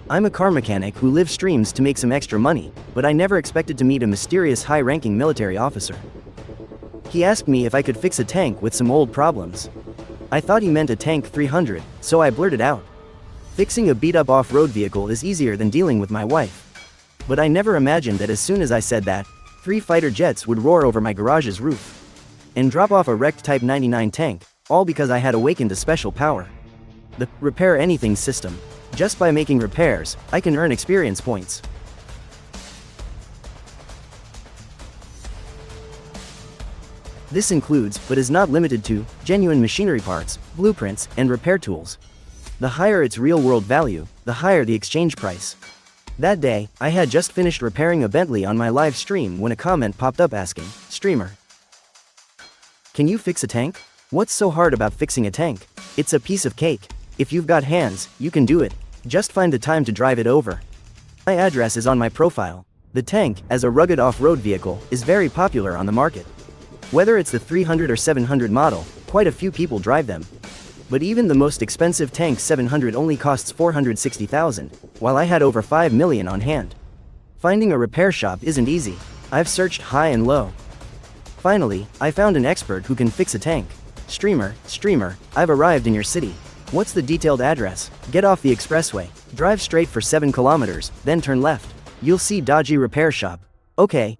I'm a car mechanic who live streams to make some extra money, but I never expected to meet a mysterious high-ranking military officer. He asked me if I could fix a tank with some old problems. I thought he meant a tank 300, so I blurted out. Fixing a beat-up off-road vehicle is easier than dealing with my wife. But I never imagined that as soon as I said that, 3 fighter jets would roar over my garage's roof and drop off a wrecked Type 99 tank, all because I had awakened a special power. The Repair Anything system. Just by making repairs, I can earn experience points. This includes, but is not limited to, genuine machinery parts, blueprints, and repair tools. The higher its real-world value, the higher the exchange price. That day, I had just finished repairing a Bentley on my live stream when a comment popped up asking, "Streamer, can you fix a tank? What's so hard about fixing a tank? It's a piece of cake. If you've got hands, you can do it. Just find the time to drive it over." My address is on my profile. The tank, as a rugged off-road vehicle, is very popular on the market. Whether it's the 300 or 700 model, quite a few people drive them. But even the most expensive tank 700 only costs $460,000, while I had over $5 million on hand. Finding a repair shop isn't easy. I've searched high and low. Finally, I found an expert who can fix a tank. Streamer, I've arrived in your city. What's the detailed address? Get off the expressway, drive straight for 7 kilometers, then turn left. You'll see dodgy repair shop. Okay,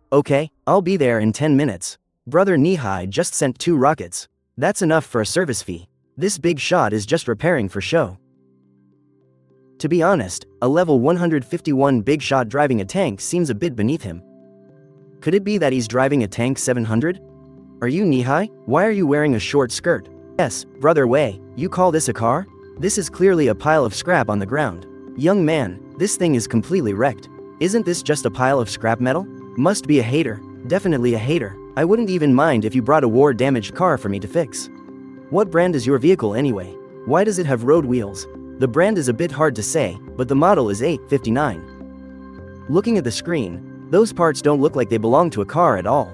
I'll be there in 10 minutes. Brother Nihai just sent 2 rockets. That's enough for a service fee. This big shot is just repairing for show. To be honest, a level 151 big shot driving a tank seems a bit beneath him. Could it be that he's driving a tank 700? Are you Nihai? Why are you wearing a short skirt? Yes, Brother Wei, you call this a car? This is clearly a pile of scrap on the ground. Young man, this thing is completely wrecked. Isn't this just a pile of scrap metal? Must be a hater. Definitely a hater. I wouldn't even mind if you brought a war-damaged car for me to fix. What brand is your vehicle anyway? Why does it have road wheels? The brand is a bit hard to say, but the model is 859. Looking at the screen, those parts don't look like they belong to a car at all.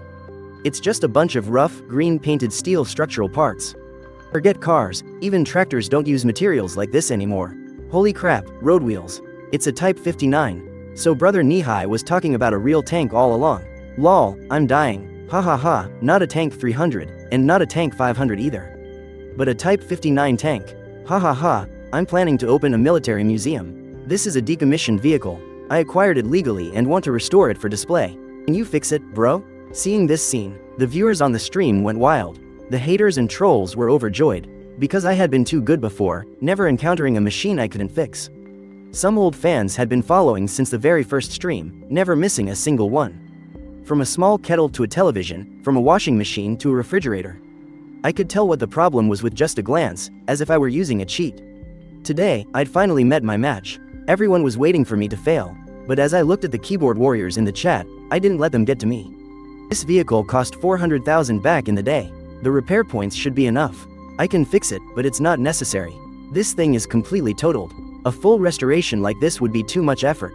It's just a bunch of rough, green-painted steel structural parts. Forget cars, even tractors don't use materials like this anymore. Holy crap, road wheels. It's a Type 59. So Brother Nihai was talking about a real tank all along. Lol, I'm dying. Ha ha ha, not a tank 300, and not a tank 500 either. But a Type 59 tank. Ha ha ha, I'm planning to open a military museum. This is a decommissioned vehicle. I acquired it legally and want to restore it for display. Can you fix it, bro? Seeing this scene, the viewers on the stream went wild. The haters and trolls were overjoyed, because I had been too good before, never encountering a machine I couldn't fix. Some old fans had been following since the very first stream, never missing a single one. From a small kettle to a television, from a washing machine to a refrigerator. I could tell what the problem was with just a glance, as if I were using a cheat. Today, I'd finally met my match. Everyone was waiting for me to fail, but as I looked at the keyboard warriors in the chat, I didn't let them get to me. This vehicle cost 400,000 back in the day. The repair points should be enough. I can fix it, but it's not necessary. This thing is completely totaled. A full restoration like this would be too much effort.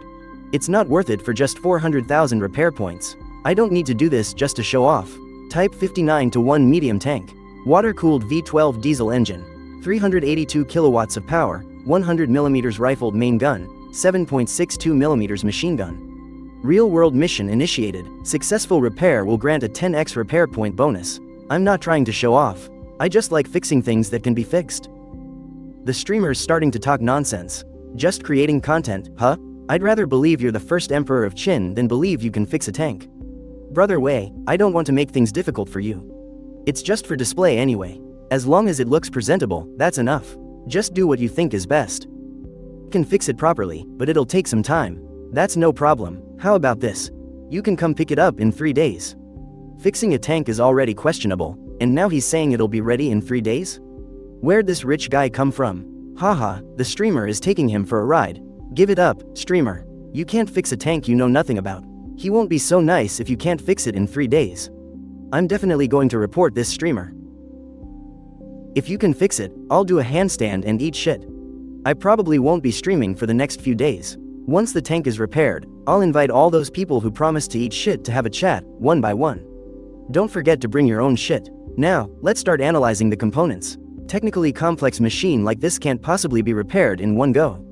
It's not worth it for just 400,000 repair points. I don't need to do this just to show off. Type 59 to 1 medium tank. Water-cooled V12 diesel engine. 382 kilowatts of power, 100mm rifled main gun, 7.62mm machine gun. Real-world mission initiated. Successful repair will grant a 10x repair point bonus. I'm not trying to show off. I just like fixing things that can be fixed. The streamer's starting to talk nonsense. Just creating content, huh? I'd rather believe you're the first emperor of Qin than believe you can fix a tank. Brother Wei, I don't want to make things difficult for you. It's just for display anyway. As long as it looks presentable, that's enough. Just do what you think is best. You can fix it properly, but it'll take some time. That's no problem. How about this? You can come pick it up in 3 days. Fixing a tank is already questionable, and now he's saying it'll be ready in 3 days? Where'd this rich guy come from? Haha, the streamer is taking him for a ride. Give it up, streamer. You can't fix a tank you know nothing about. He won't be so nice if you can't fix it in 3 days. I'm definitely going to report this streamer. If you can fix it, I'll do a handstand and eat shit. I probably won't be streaming for the next few days. Once the tank is repaired, I'll invite all those people who promised to eat shit to have a chat, one by one. Don't forget to bring your own shit. Now, let's start analyzing the components. Technically complex machine like this can't possibly be repaired in one go.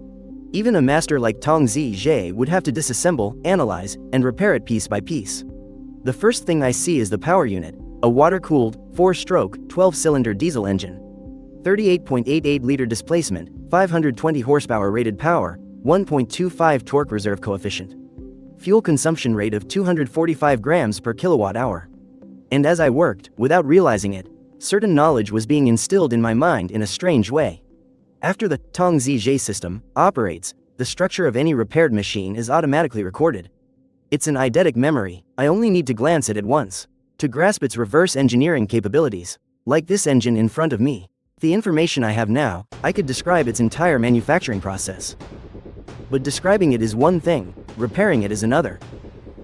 Even a master like Tong Zhe would have to disassemble, analyze, and repair it piece by piece. The first thing I see is the power unit, a water-cooled, 4-stroke, 12-cylinder diesel engine. 38.88-liter displacement, 520 horsepower rated power, 1.25 torque reserve coefficient. Fuel consumption rate of 245 grams per kilowatt-hour. And as I worked, without realizing it, certain knowledge was being instilled in my mind in a strange way. After the Tong Zhe system operates, the structure of any repaired machine is automatically recorded. It's an eidetic memory. I only need to glance at it once to grasp its reverse engineering capabilities. Like this engine in front of me. The information I have now, I could describe its entire manufacturing process. But describing it is one thing, repairing it is another.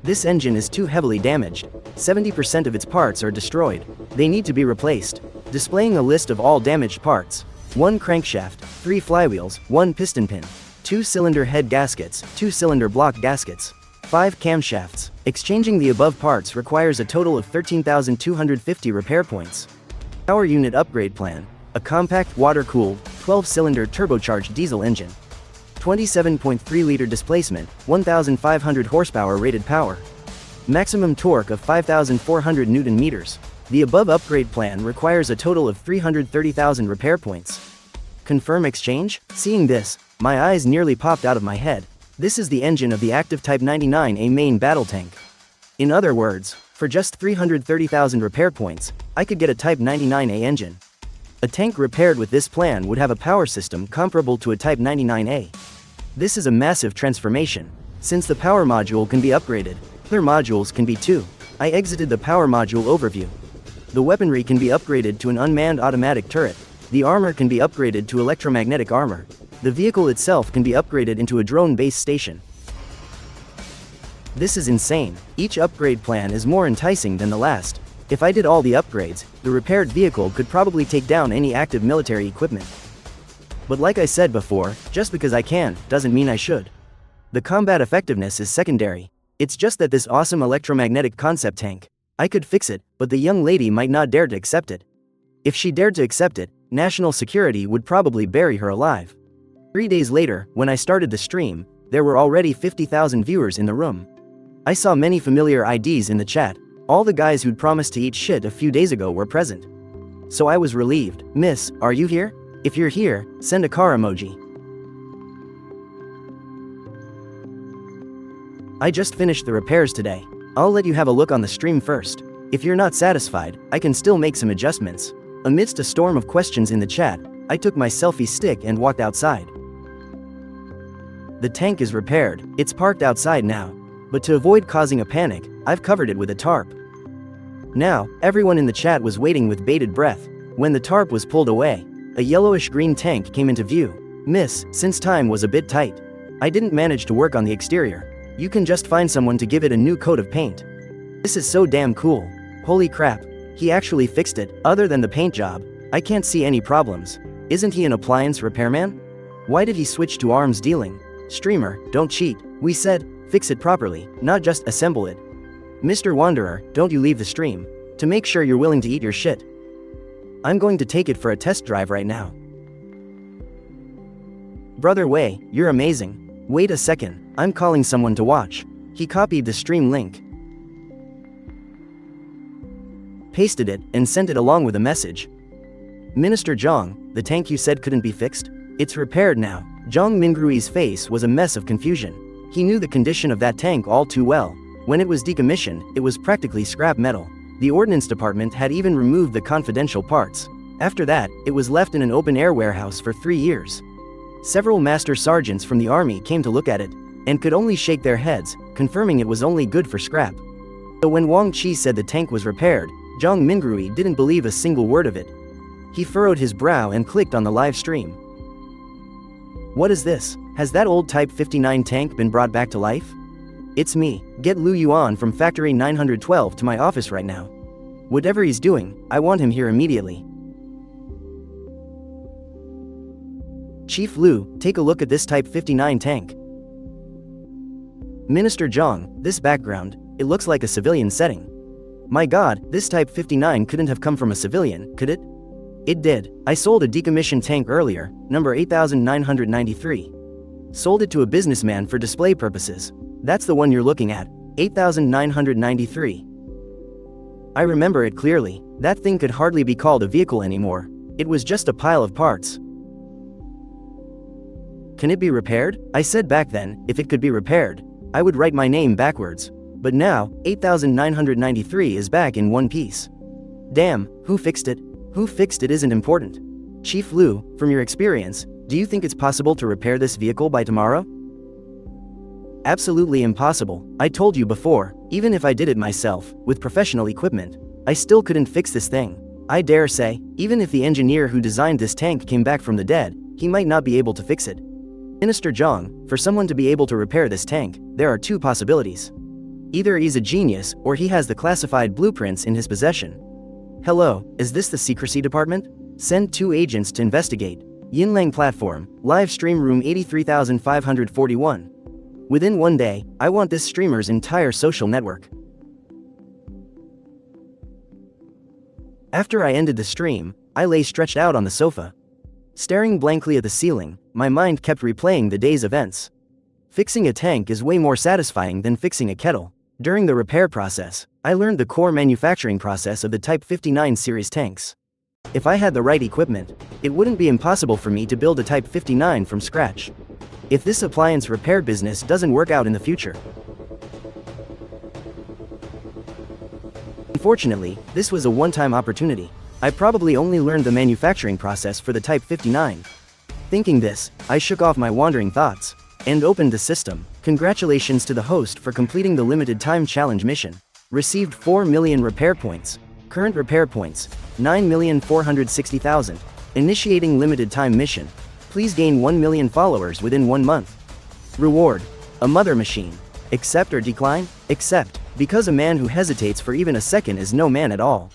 This engine is too heavily damaged. 70% of its parts are destroyed. They need to be replaced. Displaying a list of all damaged parts. 1 crankshaft, 3 flywheels, 1 piston pin, 2 cylinder head gaskets, 2 cylinder block gaskets, 5 camshafts. Exchanging the above parts requires a total of 13,250 repair points. Power unit upgrade plan. A compact water-cooled, 12-cylinder turbocharged diesel engine. 27.3-liter displacement, 1,500 horsepower rated power. Maximum torque of 5,400 Newton meters. The above upgrade plan requires a total of 330,000 repair points. Confirm exchange? Seeing this, my eyes nearly popped out of my head. This is the engine of the active Type 99A main battle tank. In other words, for just 330,000 repair points, I could get a Type 99A engine. A tank repaired with this plan would have a power system comparable to a Type 99A. This is a massive transformation. Since the power module can be upgraded, other modules can be too. I exited the power module overview. The weaponry can be upgraded to an unmanned automatic turret. The armor can be upgraded to electromagnetic armor. The vehicle itself can be upgraded into a drone base station. This is insane. Each upgrade plan is more enticing than the last. If I did all the upgrades, the repaired vehicle could probably take down any active military equipment. But like I said before, just because I can, doesn't mean I should. The combat effectiveness is secondary. It's just that this awesome electromagnetic concept tank, I could fix it, but the young lady might not dare to accept it. If she dared to accept it, national security would probably bury her alive. 3 days later, when I started the stream, there were already 50,000 viewers in the room. I saw many familiar IDs in the chat. All the guys who'd promised to eat shit a few days ago were present. So I was relieved. Miss, are you here? If you're here, send a car emoji. I just finished the repairs today. I'll let you have a look on the stream first. If you're not satisfied, I can still make some adjustments. Amidst a storm of questions in the chat, I took my selfie stick and walked outside. The tank is repaired. It's parked outside now. But to avoid causing a panic, I've covered it with a tarp. Now, everyone in the chat was waiting with bated breath. When the tarp was pulled away, a yellowish-green tank came into view. Miss, since time was a bit tight, I didn't manage to work on the exterior. You can just find someone to give it a new coat of paint. This is so damn cool. Holy crap, he actually fixed it. Other than the paint job, I can't see any problems. Isn't he an appliance repairman? Why did he switch to arms dealing? Streamer, don't cheat. We said, fix it properly, not just assemble it. Mr. Wanderer, don't you leave the stream. To make sure you're willing to eat your shit. I'm going to take it for a test drive right now. Brother Wei, you're amazing. Wait a second, I'm calling someone to watch. He copied the stream link, pasted it, and sent it along with a message. Minister Zhang, the tank you said couldn't be fixed? It's repaired now. Zhang Mingrui's face was a mess of confusion. He knew the condition of that tank all too well. When it was decommissioned, it was practically scrap metal. The ordnance department had even removed the confidential parts. After that, it was left in an open-air warehouse for 3 years. Several master sergeants from the army came to look at it, and could only shake their heads, confirming it was only good for scrap. So when Wang Qi said the tank was repaired, Zhang Mingrui didn't believe a single word of it. He furrowed his brow and clicked on the live stream. What is this? Has that old Type 59 tank been brought back to life? It's me. Get Lu Yuan from Factory 912 to my office right now. Whatever he's doing, I want him here immediately. Chief Lu, take a look at this Type 59 tank. Minister Zhang, this background, it looks like a civilian setting. My god, this Type 59 couldn't have come from a civilian, could it? It did. I sold a decommissioned tank earlier, number 8993. Sold it to a businessman for display purposes. That's the one you're looking at, 8,993. I remember it clearly. That thing could hardly be called a vehicle anymore. It was just a pile of parts. Can it be repaired? I said back then, if it could be repaired, I would write my name backwards. But now, 8,993 is back in one piece. Damn, who fixed it? Who fixed it isn't important. Chief Lu, from your experience, do you think it's possible to repair this vehicle by tomorrow? Absolutely impossible. I told you before, even if I did it myself, with professional equipment, I still couldn't fix this thing. I dare say, even if the engineer who designed this tank came back from the dead, he might not be able to fix it. Minister Zhang, for someone to be able to repair this tank, there are two possibilities. Either he's a genius, or he has the classified blueprints in his possession. Hello, is this the secrecy department? Send 2 agents to investigate. Yinlang platform, live stream room 83,541. Within 1 day, I want this streamer's entire social network. After I ended the stream, I lay stretched out on the sofa. Staring blankly at the ceiling, my mind kept replaying the day's events. Fixing a tank is way more satisfying than fixing a kettle. During the repair process, I learned the core manufacturing process of the Type 59 series tanks. If I had the right equipment, it wouldn't be impossible for me to build a Type 59 from scratch. If this appliance repair business doesn't work out in the future. Unfortunately, this was a one-time opportunity. I probably only learned the manufacturing process for the Type 59. Thinking this, I shook off my wandering thoughts and opened the system. Congratulations to the host for completing the limited time challenge mission. Received 4 million repair points. Current repair points, 9,460,000. Initiating limited time mission. Please gain 1 million followers within 1 month. Reward, a mother machine. Accept or decline? Accept, because a man who hesitates for even a second is no man at all.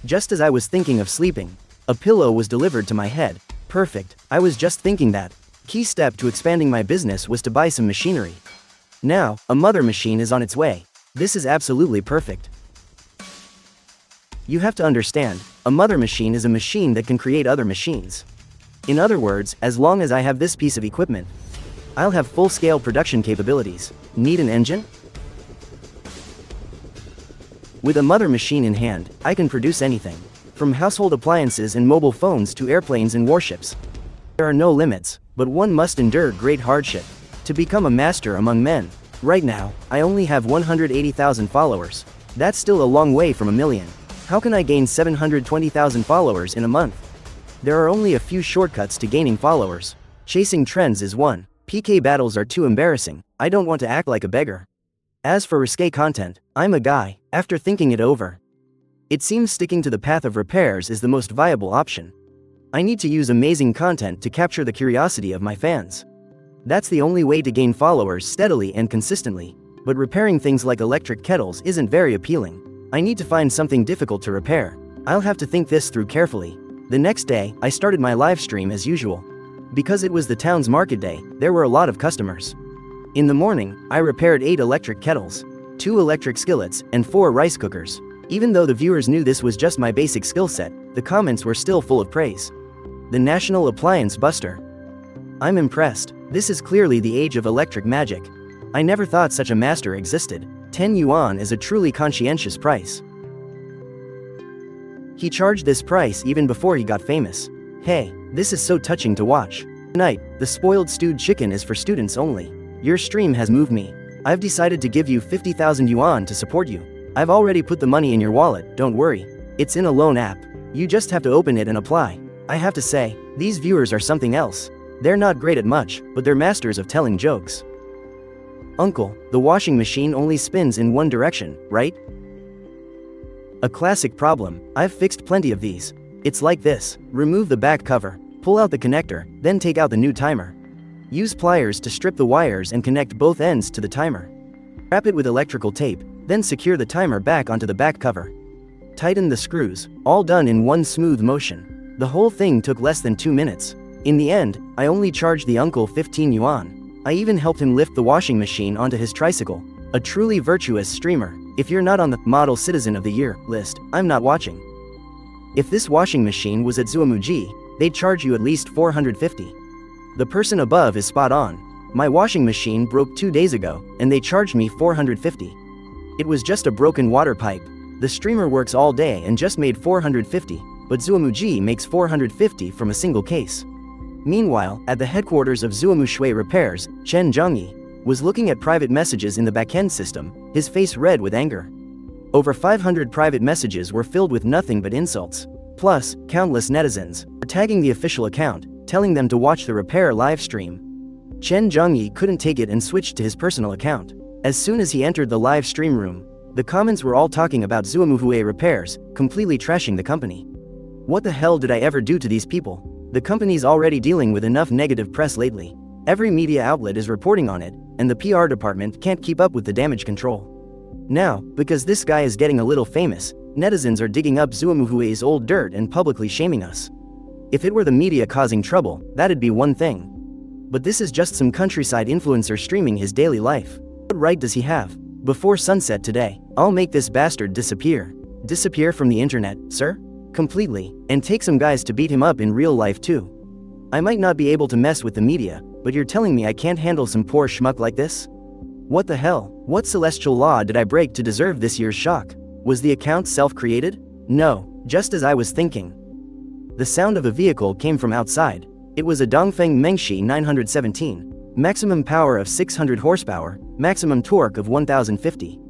Just as I was thinking of sleeping, a pillow was delivered to my head. Perfect, I was just thinking that. Key step to expanding my business was to buy some machinery. Now, a mother machine is on its way. This is absolutely perfect. You have to understand, a mother machine is a machine that can create other machines. In other words, as long as I have this piece of equipment, I'll have full-scale production capabilities. Need an engine? With a mother machine in hand, I can produce anything. From household appliances and mobile phones to airplanes and warships. There are no limits, but one must endure great hardship to become a master among men. Right now, I only have 180,000 followers. That's still a long way from a million. How can I gain 720,000 followers in a month? There are only a few shortcuts to gaining followers. Chasing trends is one. PK battles are too embarrassing. I don't want to act like a beggar. As for risque content, I'm a guy. After thinking it over, it seems sticking to the path of repairs is the most viable option. I need to use amazing content to capture the curiosity of my fans. That's the only way to gain followers steadily and consistently. But repairing things like electric kettles isn't very appealing. I need to find something difficult to repair. I'll have to think this through carefully. The next day, I started my live stream as usual. Because it was the town's market day, there were a lot of customers. In the morning, I repaired 8 electric kettles, 2 electric skillets, and 4 rice cookers. Even though the viewers knew this was just my basic skill set, the comments were still full of praise. The National Appliance Buster. I'm impressed. This is clearly the age of electric magic. I never thought such a master existed. 10 yuan is a truly conscientious price. He charged this price even before he got famous. Hey, this is so touching to watch. Tonight, the spoiled stewed chicken is for students only. Your stream has moved me. I've decided to give you 50,000 yuan to support you. I've already put the money in your wallet, don't worry. It's in a loan app. You just have to open it and apply. I have to say, these viewers are something else. They're not great at much, but they're masters of telling jokes. Uncle, the washing machine only spins in one direction, right? A classic problem. I've fixed plenty of these. It's like this. Remove the back cover, pull out the connector, then take out the new timer. Use pliers to strip the wires and connect both ends to the timer. Wrap it with electrical tape, then secure the timer back onto the back cover. Tighten the screws, all done in one smooth motion. The whole thing took less than 2 minutes. In the end, I only charged the uncle 15 yuan. I even helped him lift the washing machine onto his tricycle. A truly virtuous streamer. If you're not on the Model Citizen of the Year list, I'm not watching. If this washing machine was at Zuamuji, they'd charge you at least 450. The person above is spot on. My washing machine broke 2 days ago, and they charged me 450. It was just a broken water pipe. The streamer works all day and just made 450, but Zuamuji makes 450 from a single case. Meanwhile, at the headquarters of Zuamu Shui Repairs, Chen Zhengyi was looking at private messages in the backend system, his face red with anger. Over 500 private messages were filled with nothing but insults. Plus, countless netizens were tagging the official account, telling them to watch the repair live stream. Chen Zhengyi couldn't take it and switched to his personal account. As soon as he entered the live stream room, the comments were all talking about Zuamu Repairs, completely trashing the company. What the hell did I ever do to these people? The company's already dealing with enough negative press lately. Every media outlet is reporting on it, and the PR department can't keep up with the damage control. Now, because this guy is getting a little famous, netizens are digging up Zuamuhue's old dirt and publicly shaming us. If it were the media causing trouble, that'd be one thing. But this is just some countryside influencer streaming his daily life. What right does he have? Before sunset today, I'll make this bastard disappear. Disappear from the internet, sir? Completely, and take some guys to beat him up in real life too. I might not be able to mess with the media, but you're telling me I can't handle some poor schmuck like this? What the hell? What celestial law did I break to deserve this year's shock? Was the account self-created? No, just as I was thinking. The sound of a vehicle came from outside. It was a Dongfeng Mengshi 917. Maximum power of 600 horsepower, maximum torque of 1050.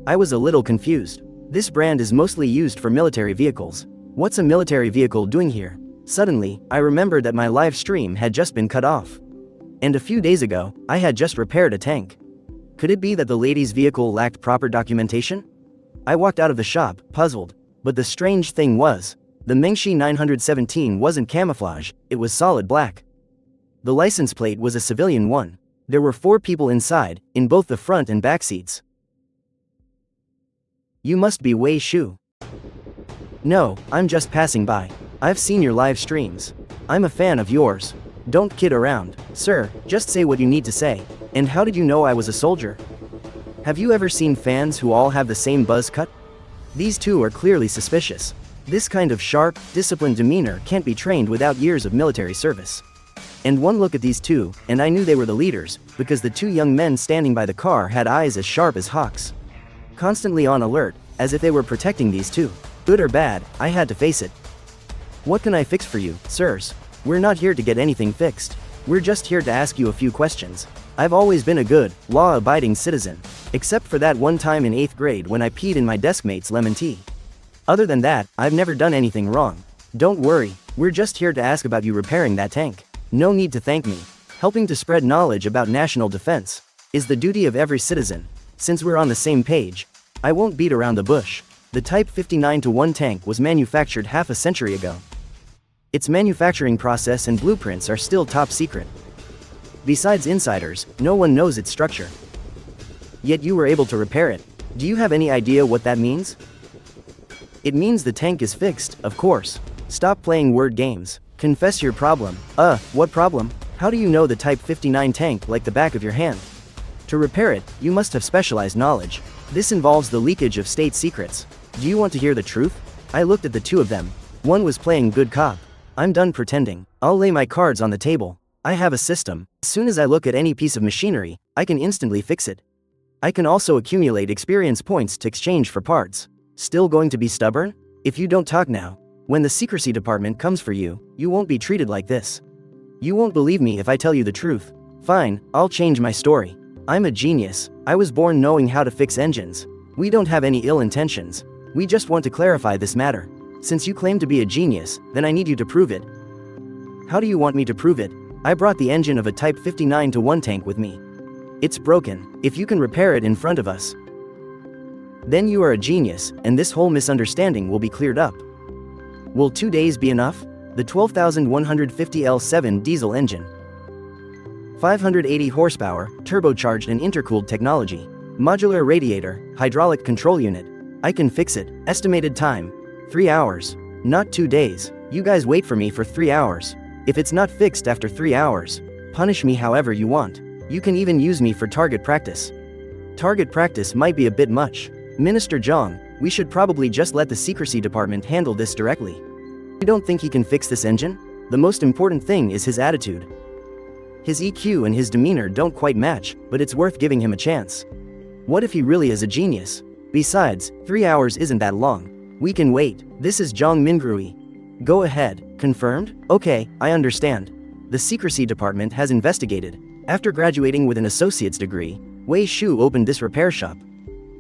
I was a little confused. This brand is mostly used for military vehicles. What's a military vehicle doing here? Suddenly, I remembered that my live stream had just been cut off. And a few days ago, I had just repaired a tank. Could it be that the lady's vehicle lacked proper documentation? I walked out of the shop, puzzled. But the strange thing was, the Mengshi 917 wasn't camouflage, it was solid black. The license plate was a civilian one. There were 4 people inside, in both the front and back seats. You must be Wei Shu. No, I'm just passing by. I've seen your live streams. I'm a fan of yours. Don't kid around, sir, just say what you need to say. And how did you know I was a soldier? Have you ever seen fans who all have the same buzz cut? These two are clearly suspicious. This kind of sharp, disciplined demeanor can't be trained without years of military service. And one look at these two, and I knew they were the leaders, because the 2 young men standing by the car had eyes as sharp as hawks. Constantly on alert, as if they were protecting these two. Good or bad, I had to face it. What can I fix for you, sirs? We're not here to get anything fixed. We're just here to ask you a few questions. I've always been a good, law-abiding citizen, except for that one time in 8th grade when I peed in my deskmate's lemon tea. Other than that, I've never done anything wrong. Don't worry, we're just here to ask about you repairing that tank. No need to thank me. Helping to spread knowledge about national defense is the duty of every citizen. Since we're on the same page, I won't beat around the bush. The Type 59-1 tank was manufactured half a century ago. Its manufacturing process and blueprints are still top secret. Besides insiders, no one knows its structure. Yet you were able to repair it. Do you have any idea what that means? It means the tank is fixed, of course. Stop playing word games. Confess your problem. What problem? How do you know the Type 59 tank like the back of your hand? To repair it, you must have specialized knowledge. This involves the leakage of state secrets. Do you want to hear the truth? I looked at the 2 of them. One was playing good cop. I'm done pretending. I'll lay my cards on the table. I have a system. As soon as I look at any piece of machinery, I can instantly fix it. I can also accumulate experience points to exchange for parts. Still going to be stubborn? If you don't talk now, when the secrecy department comes for you, you won't be treated like this. You won't believe me if I tell you the truth. Fine, I'll change my story. I'm a genius. I was born knowing how to fix engines. We don't have any ill intentions. We just want to clarify this matter. Since you claim to be a genius, then I need you to prove it. How do you want me to prove it? I brought the engine of a Type 59-1 tank with me. It's broken. If you can repair it in front of us, then you are a genius, and this whole misunderstanding will be cleared up. Will 2 days be enough? The 12,150 L7 diesel engine. 580 horsepower, turbocharged and intercooled technology. Modular radiator, hydraulic control unit. I can fix it. Estimated time, 3 hours. Not 2 days. You guys wait for me for 3 hours. If it's not fixed after 3 hours, punish me however you want. You can even use me for target practice. Target practice might be a bit much. Minister Zhang, we should probably just let the secrecy department handle this directly. You don't think he can fix this engine? The most important thing is his attitude. His EQ and his demeanor don't quite match, but it's worth giving him a chance. What if he really is a genius? Besides, 3 hours isn't that long. We can wait. This is Jong Mingrui. Go ahead. Confirmed? Okay, I understand. The secrecy department has investigated. After graduating with an associate's degree, Wei Shu opened this repair shop.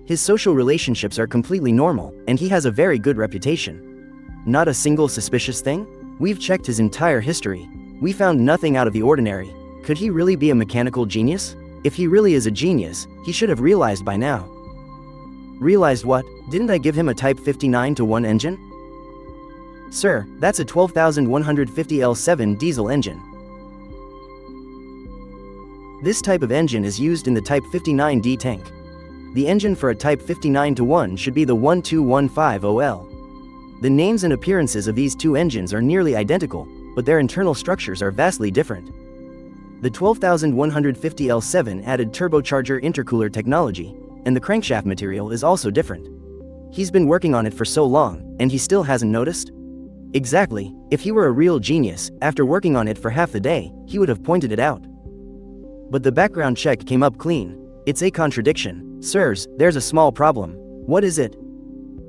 His social relationships are completely normal, and he has a very good reputation. Not a single suspicious thing? We've checked his entire history. We found nothing out of the ordinary. Could he really be a mechanical genius? If he really is a genius, he should have realized by now. Realized what? Didn't I give him a Type 59-1 engine? Sir, that's a 12,150 L7 diesel engine. This type of engine is used in the Type 59D tank. The engine for a Type 59-1 should be the 12150L. The names and appearances of these two engines are nearly identical, but their internal structures are vastly different. The 12,150 L7 added turbocharger intercooler technology, and the crankshaft material is also different. He's been working on it for so long, and he still hasn't noticed? Exactly. If he were a real genius, after working on it for half the day, he would have pointed it out. But the background check came up clean. It's a contradiction. Sirs, there's a small problem. What is it?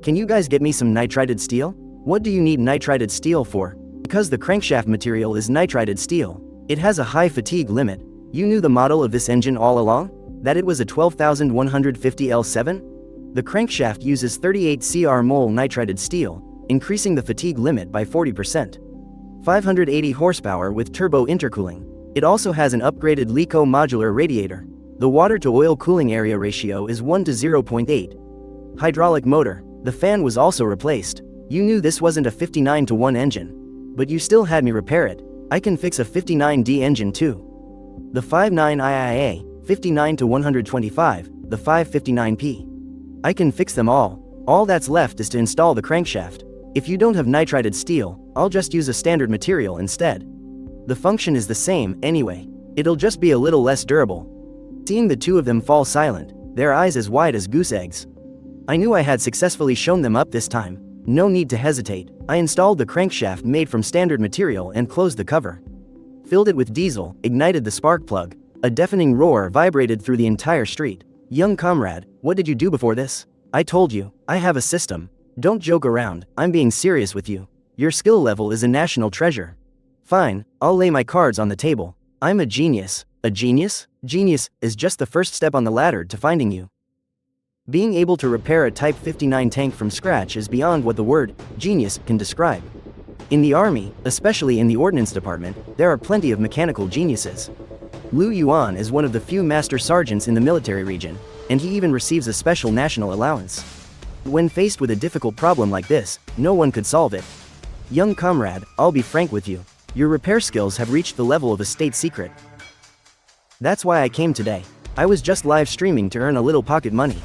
Can you guys get me some nitrided steel? What do you need nitrided steel for? Because the crankshaft material is nitrided steel. It has a high fatigue limit. You knew the model of this engine all along? That it was a 12,150 L7? The crankshaft uses 38 Cr mole nitrided steel, increasing the fatigue limit by 40%. 580 horsepower with turbo intercooling. It also has an upgraded LECO modular radiator. The water-to-oil cooling area ratio is 1 to 0.8. Hydraulic motor. The fan was also replaced. You knew this wasn't a 59-1 engine. But you still had me repair it. I can fix a 59D engine too. The 59IIA, 59-125, the 559P. I can fix them all. All that's left is to install the crankshaft. If you don't have nitrided steel, I'll just use a standard material instead. The function is the same anyway. It'll just be a little less durable. Seeing the two of them fall silent, their eyes as wide as goose eggs. I knew I had successfully shown them up this time. No need to hesitate. I installed the crankshaft made from standard material and closed the cover. Filled it with diesel, ignited the spark plug. A deafening roar vibrated through the entire street. Young comrade, what did you do before this? I told you, I have a system. Don't joke around, I'm being serious with you. Your skill level is a national treasure. Fine, I'll lay my cards on the table. I'm a genius. A genius? Genius is just the first step on the ladder to finding you. Being able to repair a Type 59 tank from scratch is beyond what the word genius can describe. In the army, especially in the ordnance department, there are plenty of mechanical geniuses. Liu Yuan is one of the few master sergeants in the military region, and he even receives a special national allowance. When faced with a difficult problem like this, no one could solve it. Young comrade, I'll be frank with you. Your repair skills have reached the level of a state secret. That's why I came today. I was just live streaming to earn a little pocket money.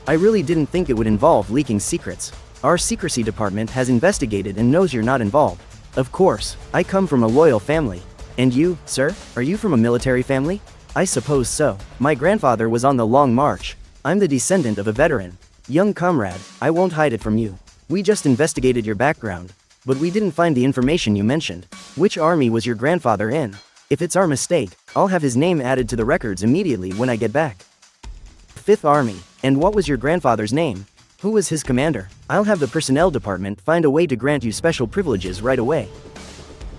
I really didn't think it would involve leaking secrets. Our secrecy department has investigated and knows you're not involved. Of course, I come from a loyal family. And you, sir, are you from a military family? I suppose so. My grandfather was on the Long March. I'm the descendant of a veteran. Young comrade, I won't hide it from you. We just investigated your background. But we didn't find the information you mentioned. Which army was your grandfather in? If it's our mistake, I'll have his name added to the records immediately when I get back. 5th Army. And what was your grandfather's name? Who was his commander? I'll have the personnel department find a way to grant you special privileges right away.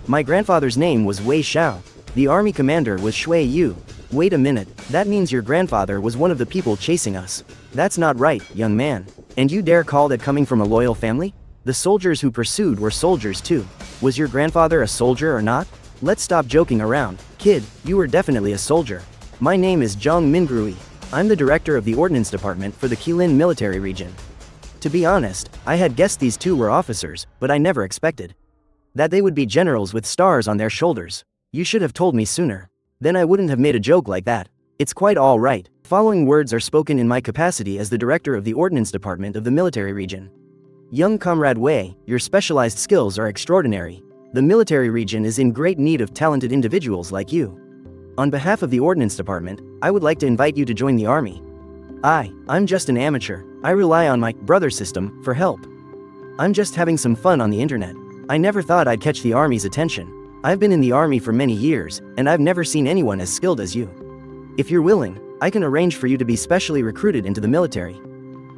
My grandfather's name was Wei Xiao. The army commander was Shui Yu. Wait a minute, that means your grandfather was one of the people chasing us. That's not right, young man. And you dare call that coming from a loyal family? The soldiers who pursued were soldiers too. Was your grandfather a soldier or not? Let's stop joking around. Kid, you were definitely a soldier. My name is Jong Mingrui. I'm the director of the ordnance department for the Qilin military region. To be honest, I had guessed these two were officers, but I never expected that they would be generals with stars on their shoulders. You should have told me sooner. Then I wouldn't have made a joke like that. It's quite all right. Following words are spoken in my capacity as the director of the ordnance department of the military region. Young comrade Wei, your specialized skills are extraordinary. The military region is in great need of talented individuals like you. On behalf of the ordnance department, I would like to invite you to join the army. I'm just an amateur. I rely on my brother system for help. I'm just having some fun on the internet. I never thought I'd catch the army's attention. I've been in the army for many years, and I've never seen anyone as skilled as you. If you're willing, I can arrange for you to be specially recruited into the military.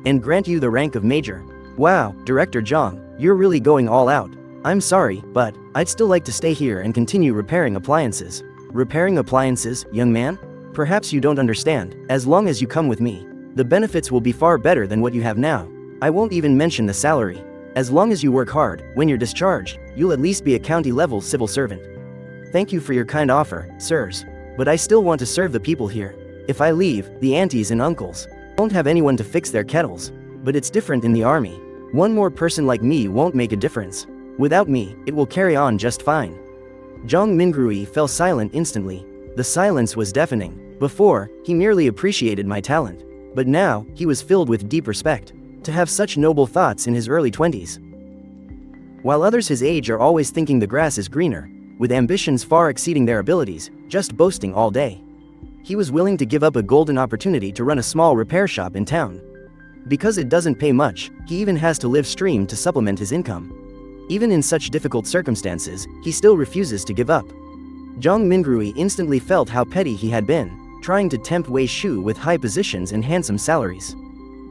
And grant you the rank of major. Wow, Director Zhang, you're really going all out. I'm sorry, but I'd still like to stay here and continue repairing appliances. Repairing appliances, young man? Perhaps you don't understand. As long as you come with me, the benefits will be far better than what you have now. I won't even mention the salary. As long as you work hard, when you're discharged, you'll at least be a county-level civil servant. Thank you for your kind offer, sirs. But I still want to serve the people here. If I leave, the aunties and uncles won't have anyone to fix their kettles. But it's different in the army. One more person like me won't make a difference. Without me, it will carry on just fine. Zhang Mingrui fell silent instantly. The silence was deafening. Before, he merely appreciated my talent. But now, he was filled with deep respect. To have such noble thoughts in his early 20s. While others his age are always thinking the grass is greener, with ambitions far exceeding their abilities, just boasting all day. He was willing to give up a golden opportunity to run a small repair shop in town. Because it doesn't pay much, he even has to live stream to supplement his income. Even in such difficult circumstances, he still refuses to give up. Zhang Mingrui instantly felt how petty he had been, trying to tempt Wei Shu with high positions and handsome salaries.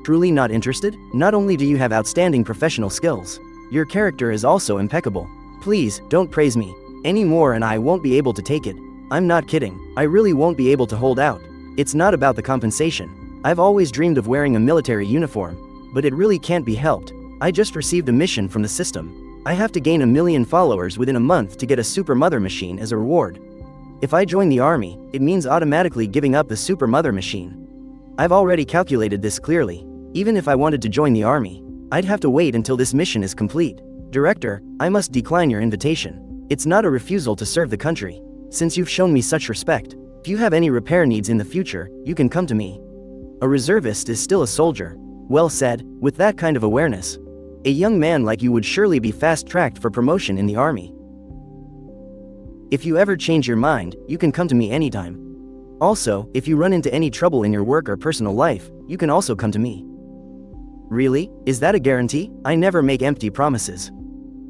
Truly not interested? Not only do you have outstanding professional skills, your character is also impeccable. Please, don't praise me anymore and I won't be able to take it. I'm not kidding, I really won't be able to hold out. It's not about the compensation. I've always dreamed of wearing a military uniform, but it really can't be helped. I just received a mission from the system. I have to gain 1 million followers within a month to get a super mother machine as a reward. If I join the army, it means automatically giving up the super mother machine. I've already calculated this clearly. Even if I wanted to join the army, I'd have to wait until this mission is complete. Director, I must decline your invitation. It's not a refusal to serve the country. Since you've shown me such respect, if you have any repair needs in the future, you can come to me. A reservist is still a soldier. Well said, with that kind of awareness. A young man like you would surely be fast-tracked for promotion in the army. If you ever change your mind, you can come to me anytime. Also, if you run into any trouble in your work or personal life, you can also come to me. Really? Is that a guarantee? I never make empty promises.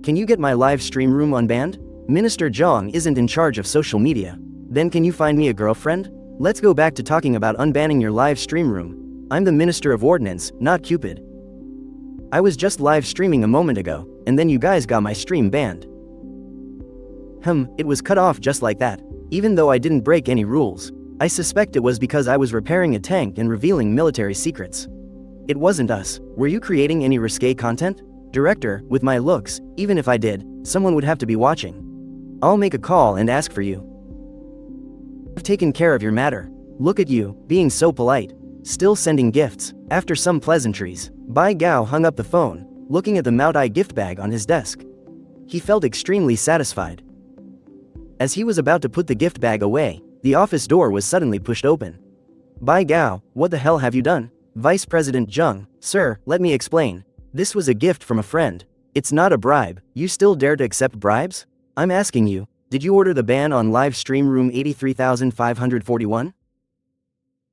Can you get my live stream room unbanned? Minister Zhang isn't in charge of social media. Then can you find me a girlfriend? Let's go back to talking about unbanning your live stream room. I'm the Minister of Ordnance, not Cupid. I was just live streaming a moment ago, and then you guys got my stream banned. It was cut off just like that. Even though I didn't break any rules, I suspect it was because I was repairing a tank and revealing military secrets. It wasn't us. Were you creating any risque content? Director, with my looks, even if I did, someone would have to be watching. I'll make a call and ask for you. I've taken care of your matter. Look at you, being so polite. Still sending gifts. After some pleasantries, Bai Gao hung up the phone, looking at the Maodai gift bag on his desk. He felt extremely satisfied. As he was about to put the gift bag away, the office door was suddenly pushed open. Bai Gao, what the hell have you done? Vice President Zheng, sir, let me explain. This was a gift from a friend. It's not a bribe. You still dare to accept bribes? I'm asking you, did you order the ban on live stream room 83541?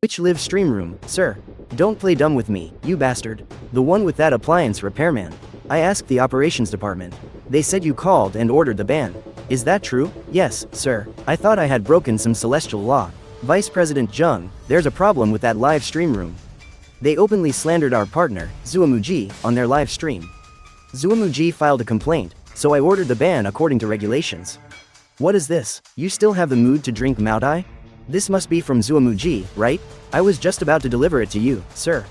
Which live stream room, sir? Don't play dumb with me, you bastard. The one with that appliance repairman. I asked the operations department. They said you called and ordered the ban. Is that true? Yes, sir. I thought I had broken some celestial law. Vice President Zheng, there's a problem with that live stream room. They openly slandered our partner, Zuamuji, on their live stream. Zuamuji filed a complaint, so I ordered the ban according to regulations. What is this? You still have the mood to drink Maodai? This must be from Zuamuji, right? I was just about to deliver it to you, sir.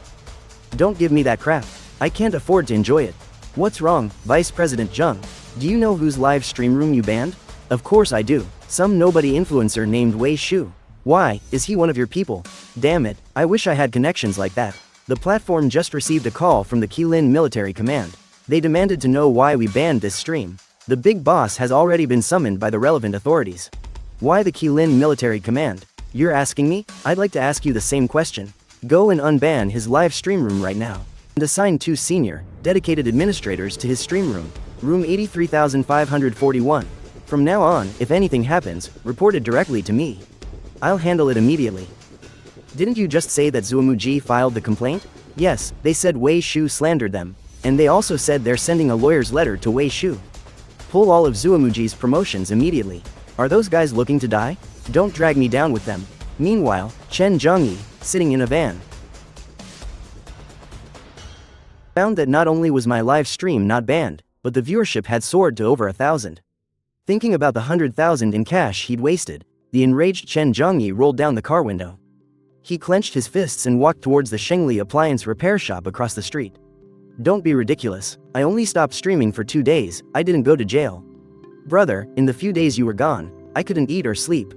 Don't give me that crap. I can't afford to enjoy it. What's wrong, Vice President Zheng? Do you know whose live stream room you banned? Of course I do. Some nobody influencer named Wei Shu. Why, is he one of your people? Damn it, I wish I had connections like that. The platform just received a call from the Keelin military command. They demanded to know why we banned this stream. The big boss has already been summoned by the relevant authorities. Why the Keelin military command? You're asking me? I'd like to ask you the same question. Go and unban his live stream room right now. And assign 2 senior, dedicated administrators to his stream room. Room 83541. From now on, if anything happens, report it directly to me. I'll handle it immediately. Didn't you just say that Zuamuji filed the complaint? Yes, they said Wei Shu slandered them. And they also said they're sending a lawyer's letter to Wei Shu. Pull all of Zuamuji's promotions immediately. Are those guys looking to die? Don't drag me down with them. Meanwhile, Chen Zhongyi, sitting in a van, found that not only was my live stream not banned, but the viewership had soared to over 1,000. Thinking about the 100,000 in cash he'd wasted, the enraged Chen Zhongyi rolled down the car window. He clenched his fists and walked towards the Shengli appliance repair shop across the street. Don't be ridiculous. I only stopped streaming for 2 days, I didn't go to jail. Brother, in the few days you were gone, I couldn't eat or sleep.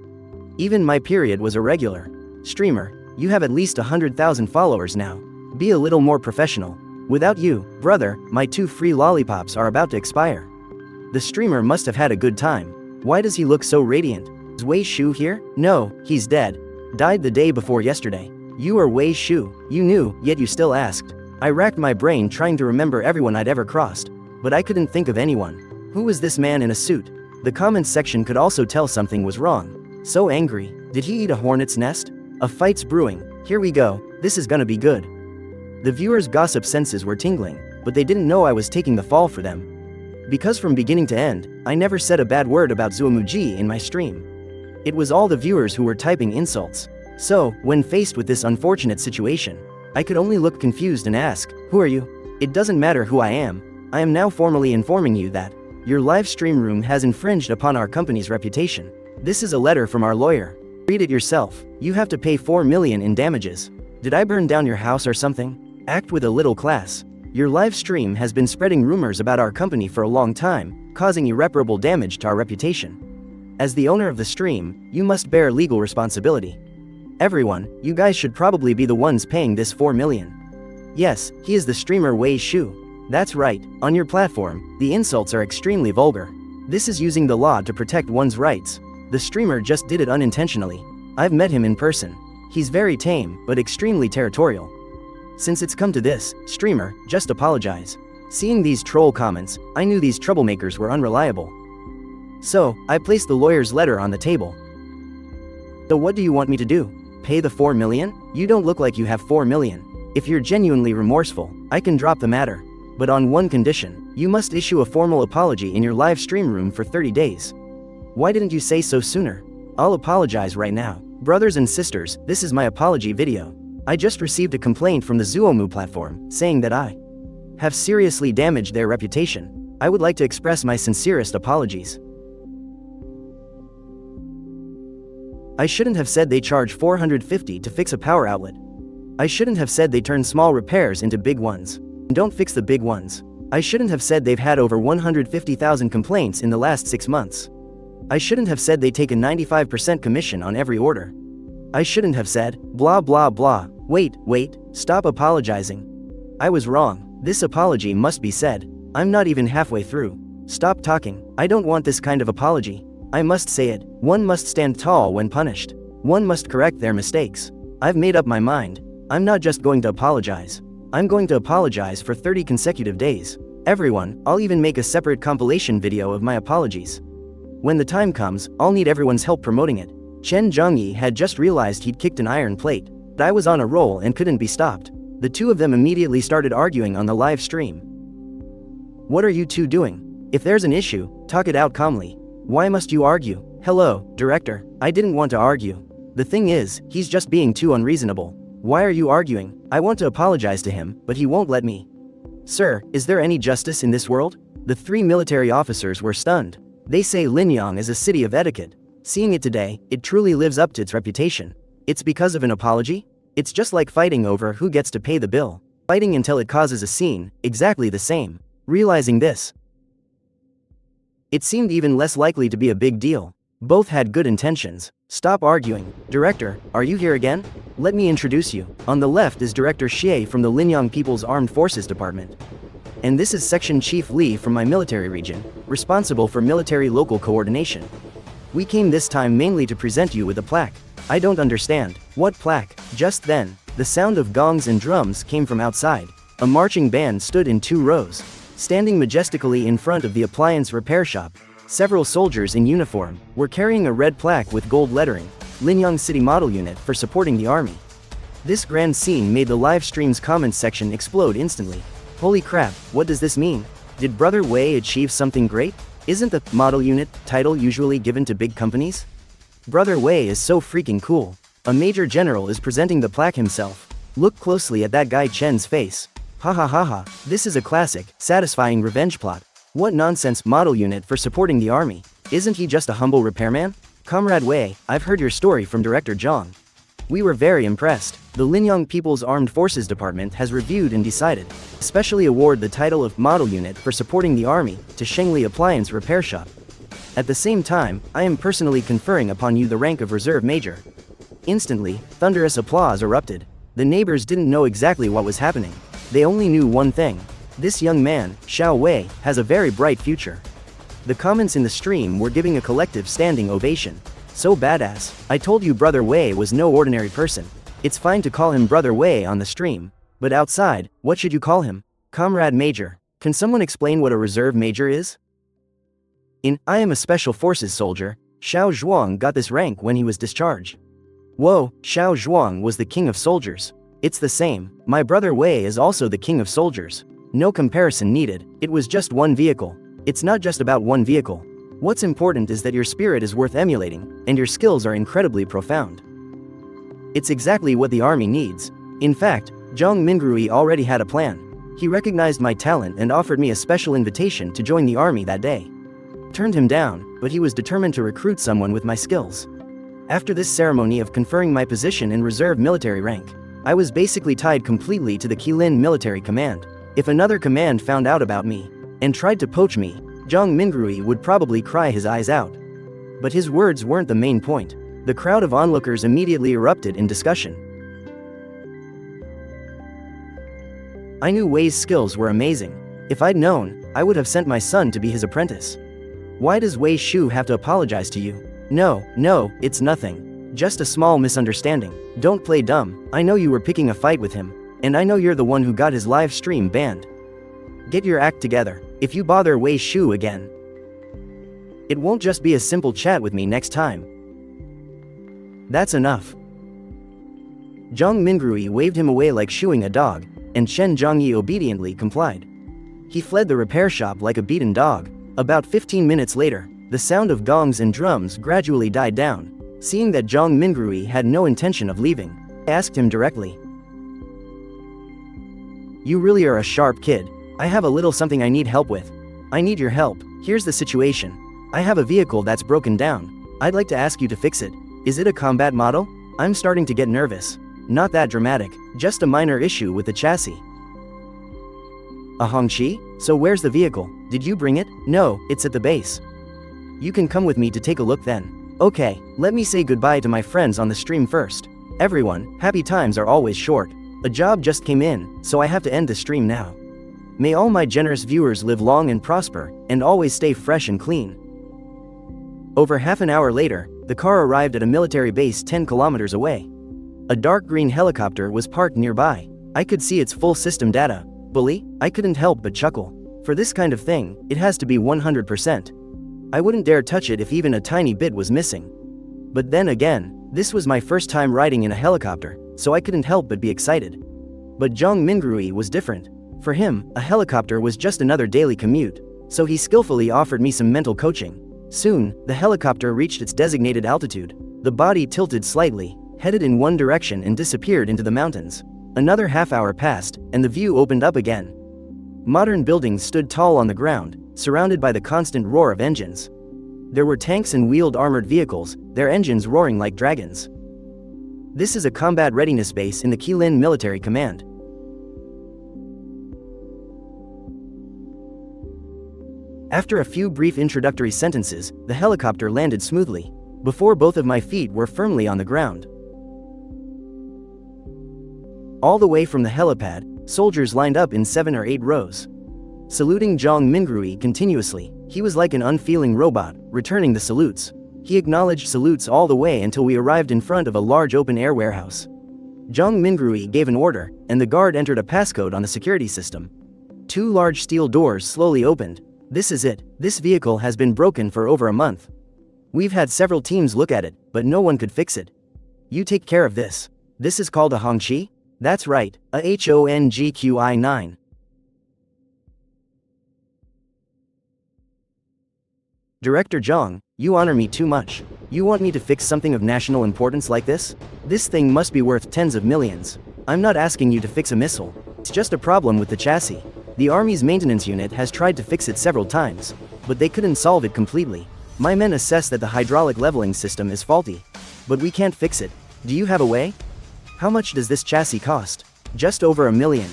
Even my period was irregular. Streamer, you have at least 100,000 followers now. Be a little more professional. Without you, brother, my 2 free lollipops are about to expire. The streamer must have had a good time. Why does he look so radiant? Is Wei Shu here? No, he's dead. Died the day before yesterday. You are Wei Shu. You knew, yet you still asked. I racked my brain trying to remember everyone I'd ever crossed, but I couldn't think of anyone. Who was this man in a suit? The comments section could also tell something was wrong. So angry. Did he eat a hornet's nest? A fight's brewing. Here we go. This is gonna be good. The viewers' gossip senses were tingling, but they didn't know I was taking the fall for them. Because from beginning to end, I never said a bad word about Zuamuji in my stream. It was all the viewers who were typing insults. So, when faced with this unfortunate situation, I could only look confused and ask, who are you? It doesn't matter who I am now formally informing you that your live stream room has infringed upon our company's reputation. This is a letter from our lawyer. Read it yourself. You have to pay 4 million in damages. Did I burn down your house or something? Act with a little class. Your live stream has been spreading rumors about our company for a long time, causing irreparable damage to our reputation. As the owner of the stream, you must bear legal responsibility. Everyone, you guys should probably be the ones paying this 4 million. Yes, he is the streamer Wei Shu. That's right, on your platform, the insults are extremely vulgar. This is using the law to protect one's rights. The streamer just did it unintentionally. I've met him in person. He's very tame, but extremely territorial. Since it's come to this, streamer, just apologize. Seeing these troll comments, I knew these troublemakers were unreliable. So, I placed the lawyer's letter on the table. So what do you want me to do? Pay the 4 million? You don't look like you have 4 million. If you're genuinely remorseful, I can drop the matter. But on one condition, you must issue a formal apology in your live stream room for 30 days. Why didn't you say so sooner? I'll apologize right now. Brothers and sisters, this is my apology video. I just received a complaint from the Zuomu platform, saying that I have seriously damaged their reputation. I would like to express my sincerest apologies. I shouldn't have said they charge 450 to fix a power outlet. I shouldn't have said they turn small repairs into big ones. Don't fix the big ones. I shouldn't have said they've had over 150,000 complaints in the last 6 months. I shouldn't have said they take a 95% commission on every order. I shouldn't have said, blah blah blah. Wait, stop apologizing. I was wrong. This apology must be said. I'm not even halfway through. Stop talking. I don't want this kind of apology. I must say it. One must stand tall when punished. One must correct their mistakes. I've made up my mind. I'm not just going to apologize. I'm going to apologize for 30 consecutive days. Everyone, I'll even make a separate compilation video of my apologies. When the time comes, I'll need everyone's help promoting it. Chen Zhongyi had just realized he'd kicked an iron plate. But I was on a roll and couldn't be stopped. The two of them immediately started arguing on the live stream. What are you two doing? If there's an issue, talk it out calmly. Why must you argue? Hello, director. I didn't want to argue. The thing is, he's just being too unreasonable. Why are you arguing? I want to apologize to him, but he won't let me. Sir, is there any justice in this world? The 3 military officers were stunned. They say Linyang is a city of etiquette. Seeing it today, it truly lives up to its reputation. It's because of an apology? It's just like fighting over who gets to pay the bill. Fighting until it causes a scene, exactly the same. Realizing this, it seemed even less likely to be a big deal. Both had good intentions. Stop arguing. Director, are you here again? Let me introduce you. On the left is Director Xie from the Linyang People's Armed Forces Department. And this is Section Chief Li from my military region, responsible for military local coordination. We came this time mainly to present you with a plaque. I don't understand. What plaque? Just then, the sound of gongs and drums came from outside. A marching band stood in 2 rows. Standing majestically in front of the appliance repair shop, several soldiers in uniform were carrying a red plaque with gold lettering, Linyang City Model Unit for supporting the army. This grand scene made the live stream's comments section explode instantly. Holy crap, what does this mean? Did Brother Wei achieve something great? Isn't the model unit title usually given to big companies? Brother Wei is so freaking cool. A major general is presenting the plaque himself. Look closely at that guy Chen's face. Ha ha ha ha, this is a classic, satisfying revenge plot. What nonsense model unit for supporting the army? Isn't he just a humble repairman? Comrade Wei, I've heard your story from Director Zhang. We were very impressed. The Linyang People's Armed Forces Department has reviewed and decided, especially award the title of Model Unit for supporting the army to Shengli Appliance Repair Shop. At the same time, I am personally conferring upon you the rank of Reserve Major. Instantly, thunderous applause erupted. The neighbors didn't know exactly what was happening. They only knew one thing. This young man, Xiao Wei, has a very bright future. The comments in the stream were giving a collective standing ovation. So badass. I told you Brother Wei was no ordinary person. It's fine to call him Brother Wei on the stream. But outside, what should you call him? Comrade Major. Can someone explain what a Reserve Major is? I am a Special Forces soldier. Xiao Zhuang got this rank when he was discharged. Whoa, Xiao Zhuang was the king of soldiers. It's the same. My brother Wei is also the king of soldiers. No comparison needed. It was just one vehicle. It's not just about one vehicle. What's important is that your spirit is worth emulating, and your skills are incredibly profound. It's exactly what the army needs. In fact, Zhang Mingrui already had a plan. He recognized my talent and offered me a special invitation to join the army that day. Turned him down, but he was determined to recruit someone with my skills. After this ceremony of conferring my position in reserve military rank, I was basically tied completely to the Qilin military command. If another command found out about me and tried to poach me, Zhang Mingrui would probably cry his eyes out. But his words weren't the main point. The crowd of onlookers immediately erupted in discussion. I knew Wei's skills were amazing. If I'd known, I would have sent my son to be his apprentice. Why does Wei Shu have to apologize to you? No, it's nothing. Just a small misunderstanding. Don't play dumb. I know you were picking a fight with him, and I know you're the one who got his live stream banned. Get your act together. If you bother Wei Shu again, it won't just be a simple chat with me next time. That's enough. Zhang Mingrui waved him away like shooing a dog, and Chen Zhongyi obediently complied. He fled the repair shop like a beaten dog. About 15 minutes later, the sound of gongs and drums gradually died down. Seeing that Zhang Mingrui had no intention of leaving, I asked him directly. You really are a sharp kid. I have a little something I need help with. I need your help. Here's the situation. I have a vehicle that's broken down. I'd like to ask you to fix it. Is it a combat model? I'm starting to get nervous. Not that dramatic, just a minor issue with the chassis. A Hongqi? So where's the vehicle? Did you bring it? No, it's at the base. You can come with me to take a look then. Okay, let me say goodbye to my friends on the stream first. Everyone, happy times are always short. A job just came in, so I have to end the stream now. May all my generous viewers live long and prosper, and always stay fresh and clean. Over half an hour later, the car arrived at a military base 10 kilometers away. A dark green helicopter was parked nearby. I could see its full system data. Bully, I couldn't help but chuckle. For this kind of thing, it has to be 100%. I wouldn't dare touch it if even a tiny bit was missing. But then again, this was my first time riding in a helicopter, so I couldn't help but be excited. But Zhang Mingrui was different. For him, a helicopter was just another daily commute, so he skillfully offered me some mental coaching. Soon, the helicopter reached its designated altitude. The body tilted slightly, headed in one direction and disappeared into the mountains. Another half hour passed, and the view opened up again. Modern buildings stood tall on the ground, surrounded by the constant roar of engines. There were tanks and wheeled armored vehicles, their engines roaring like dragons. This is a combat readiness base in the Qilin Military Command. After a few brief introductory sentences, the helicopter landed smoothly, before both of my feet were firmly on the ground. All the way from the helipad, soldiers lined up in 7 or 8 rows, saluting Zhang Mingrui continuously. He was like an unfeeling robot, returning the salutes. He acknowledged salutes all the way until we arrived in front of a large open-air warehouse. Zhang Mingrui gave an order, and the guard entered a passcode on the security system. 2 large steel doors slowly opened. This is it. This vehicle has been broken for over a month. We've had several teams look at it, but no one could fix it. You take care of this. This is called a Hongqi? That's right, a Hongqi 9. Director Zhang, you honor me too much. You want me to fix something of national importance like this? This thing must be worth tens of millions. I'm not asking you to fix a missile. It's just a problem with the chassis. The Army's maintenance unit has tried to fix it several times, but they couldn't solve it completely. My men assess that the hydraulic leveling system is faulty. But we can't fix it. Do you have a way? How much does this chassis cost? Just over $1 million.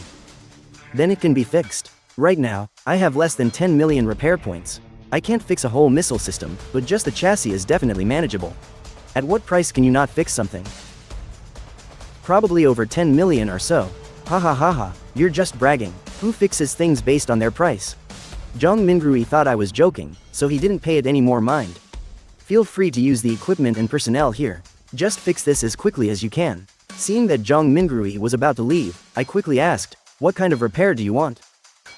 Then it can be fixed. Right now, I have less than 10 million repair points. I can't fix a whole missile system, but just the chassis is definitely manageable. At what price can you not fix something? Probably over 10 million or so. Ha ha ha ha, you're just bragging. Who fixes things based on their price? Zhang Mingrui thought I was joking, so he didn't pay it any more mind. Feel free to use the equipment and personnel here. Just fix this as quickly as you can. Seeing that Zhang Mingrui was about to leave, I quickly asked, what kind of repair do you want?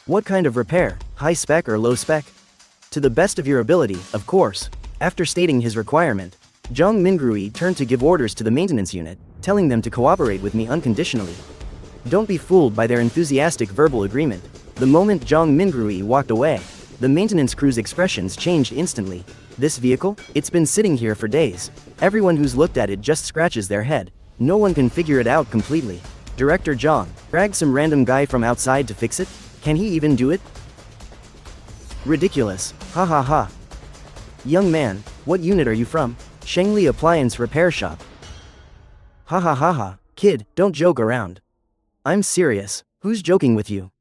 What kind of repair, high spec or low spec? To the best of your ability, of course. After stating his requirement, Zhang Mingrui turned to give orders to the maintenance unit, telling them to cooperate with me unconditionally. Don't be fooled by their enthusiastic verbal agreement. The moment Zhang Mingrui walked away, the maintenance crew's expressions changed instantly. This vehicle? It's been sitting here for days. Everyone who's looked at it just scratches their head. No one can figure it out completely. Director Zhang, drag some random guy from outside to fix it? Can he even do it? Ridiculous. Ha ha ha. Young man, what unit are you from? Shengli Appliance Repair Shop. Ha ha ha ha. Kid, don't joke around. I'm serious. Who's joking with you?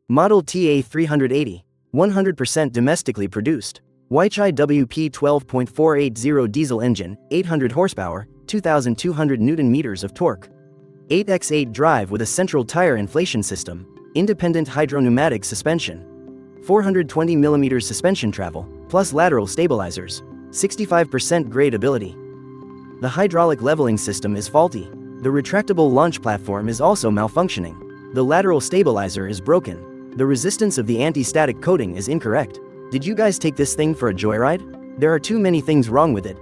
Model TA 380. 100% domestically produced. Weichai WP 12.480 diesel engine, 800 horsepower, 2,200 Nm of torque. 8x8 drive with a central tire inflation system. Independent hydropneumatic suspension. 420 mm suspension travel, plus lateral stabilizers. 65% grade ability. The hydraulic leveling system is faulty. The retractable launch platform is also malfunctioning. The lateral stabilizer is broken. The resistance of the anti-static coating is incorrect. Did you guys take this thing for a joyride? There are too many things wrong with it.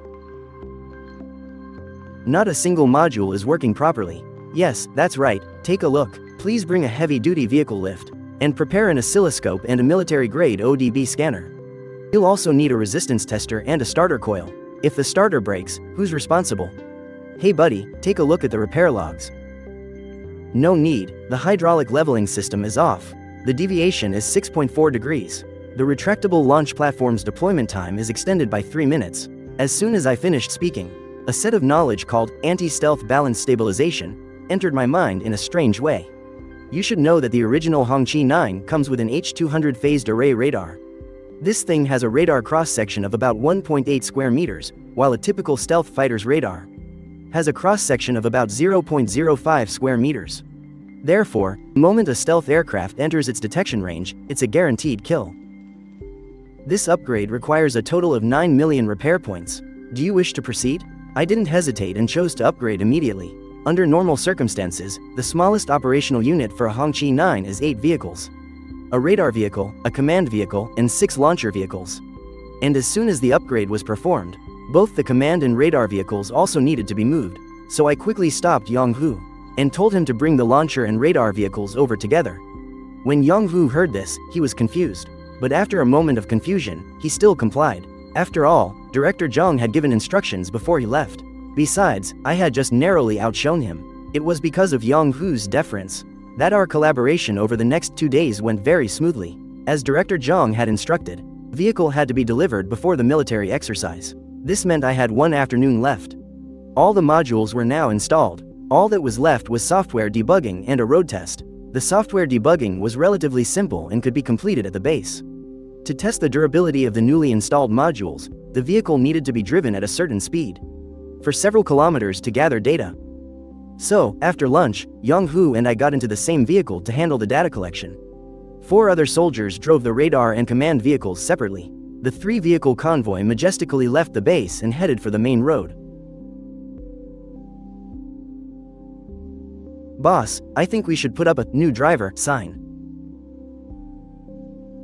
Not a single module is working properly. Yes, that's right, take a look. Please bring a heavy-duty vehicle lift. And prepare an oscilloscope and a military-grade ODB scanner. You'll also need a resistance tester and a starter coil. If the starter breaks, who's responsible? Hey buddy, take a look at the repair logs. No need, the hydraulic leveling system is off. The deviation is 6.4 degrees. The retractable launch platform's deployment time is extended by 3 minutes. As soon as I finished speaking, a set of knowledge called anti-stealth balance stabilization entered my mind in a strange way. You should know that the original Hongqi 9 comes with an H200 phased array radar. This thing has a radar cross-section of about 1.8 square meters, while a typical stealth fighter's radar has a cross-section of about 0.05 square meters. Therefore, the moment a stealth aircraft enters its detection range, it's a guaranteed kill. This upgrade requires a total of 9 million repair points. Do you wish to proceed? I didn't hesitate and chose to upgrade immediately. Under normal circumstances, the smallest operational unit for a Hongqi 9 is 8 vehicles. A radar vehicle, a command vehicle, and 6 launcher vehicles. And as soon as the upgrade was performed, both the command and radar vehicles also needed to be moved, so I quickly stopped Yang Hu and told him to bring the launcher and radar vehicles over together. When Yang Hu heard this, he was confused, but after a moment of confusion, he still complied. After all, Director Zhang had given instructions before he left. Besides, I had just narrowly outshone him. It was because of Yang Hu's deference that our collaboration over the next 2 days went very smoothly. As Director Zhang had instructed, the vehicle had to be delivered before the military exercise. This meant I had 1 afternoon left. All the modules were now installed. All that was left was software debugging and a road test. The software debugging was relatively simple and could be completed at the base. To test the durability of the newly installed modules, the vehicle needed to be driven at a certain speed for several kilometers to gather data. So, after lunch, Yang Hu and I got into the same vehicle to handle the data collection. 4 other soldiers drove the radar and command vehicles separately. The 3-vehicle convoy majestically left the base and headed for the main road. Boss, I think we should put up a new driver sign.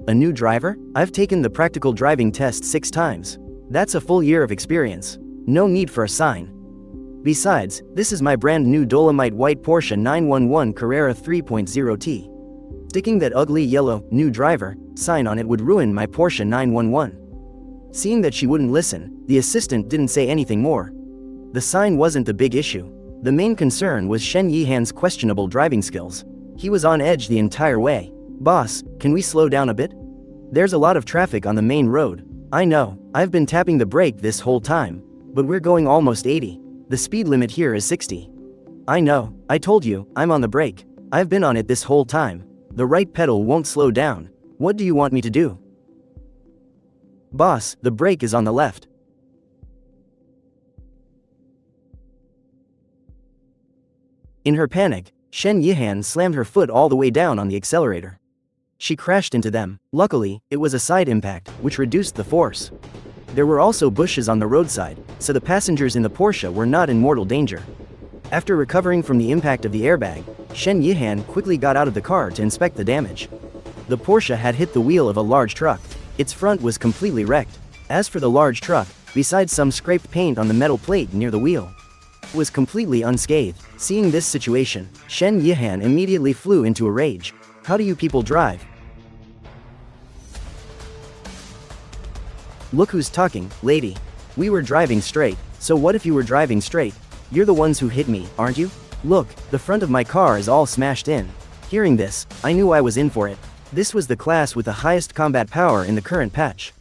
A new driver? I've taken the practical driving test 6 times. That's a full year of experience. No need for a sign. Besides, this is my brand new Dolomite white Porsche 911 Carrera 3.0T. Sticking that ugly yellow, new driver, sign on it would ruin my Porsche 911. Seeing that she wouldn't listen, the assistant didn't say anything more. The sign wasn't the big issue. The main concern was Shen Yihan's questionable driving skills. He was on edge the entire way. "Boss, can we slow down a bit? There's a lot of traffic on the main road." "I know, I've been tapping the brake this whole time. But we're going almost 80. The speed limit here is 60. "I know, I told you, I'm on the brake. I've been on it this whole time. The right pedal won't slow down. What do you want me to do?" "Boss, the brake is on the left." In her panic, Shen Yihan slammed her foot all the way down on the accelerator. She crashed into them. Luckily, it was a side impact, which reduced the force. There were also bushes on the roadside, so the passengers in the Porsche were not in mortal danger. After recovering from the impact of the airbag, Shen Yihan quickly got out of the car to inspect the damage. The Porsche had hit the wheel of a large truck. Its front was completely wrecked. As for the large truck, besides some scraped paint on the metal plate near the wheel, it was completely unscathed. Seeing this situation, Shen Yihan immediately flew into a rage. "How do you people drive? Look who's talking, lady. We were driving straight, so what if you were driving straight? You're the ones who hit me, aren't you? Look, the front of my car is all smashed in." Hearing this, I knew I was in for it. This was the class with the highest combat power in the current patch.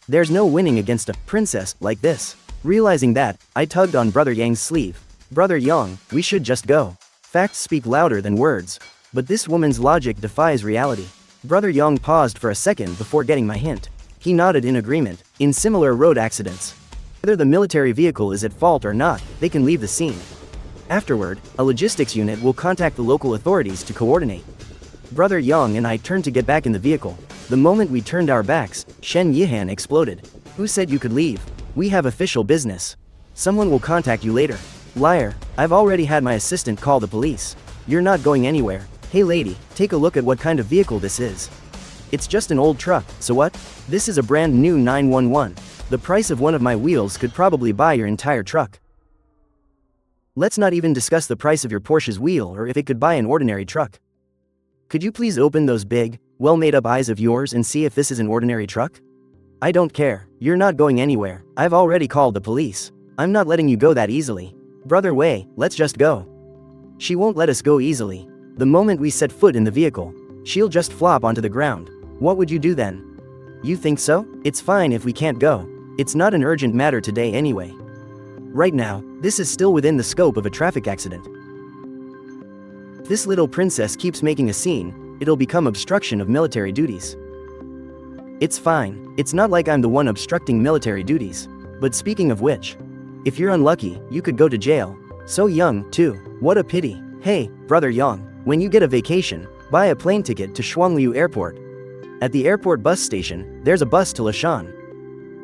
There's no winning against a princess like this. Realizing that, I tugged on Brother Yang's sleeve. "Brother Yang, we should just go. Facts speak louder than words." But this woman's logic defies reality. Brother Yang paused for a second before getting my hint. He nodded in agreement. In similar road accidents, whether the military vehicle is at fault or not, they can leave the scene. Afterward, a logistics unit will contact the local authorities to coordinate. Brother Yang and I turned to get back in the vehicle. The moment we turned our backs, Shen Yihan exploded. "Who said you could leave? We have official business. Someone will contact you later." "Liar, I've already had my assistant call the police. You're not going anywhere." "Hey lady, take a look at what kind of vehicle this is. It's just an old truck, so what? This is a brand new 911. The price of one of my wheels could probably buy your entire truck. Let's not even discuss the price of your Porsche's wheel or if it could buy an ordinary truck. Could you please open those big, well-made-up eyes of yours and see if this is an ordinary truck? I don't care, you're not going anywhere. I've already called the police. I'm not letting you go that easily. Brother Wei, let's just go." She won't let us go easily. The moment we set foot in the vehicle, she'll just flop onto the ground. What would you do then? You think so? It's fine if we can't go. It's not an urgent matter today anyway. Right now, this is still within the scope of a traffic accident. If this little princess keeps making a scene, it'll become obstruction of military duties. It's fine, it's not like I'm the one obstructing military duties. But speaking of which, if you're unlucky, you could go to jail. So young, too. What a pity. Hey, Brother Yang, when you get a vacation, buy a plane ticket to Shuangliu Airport. At the airport bus station, there's a bus to Lashan.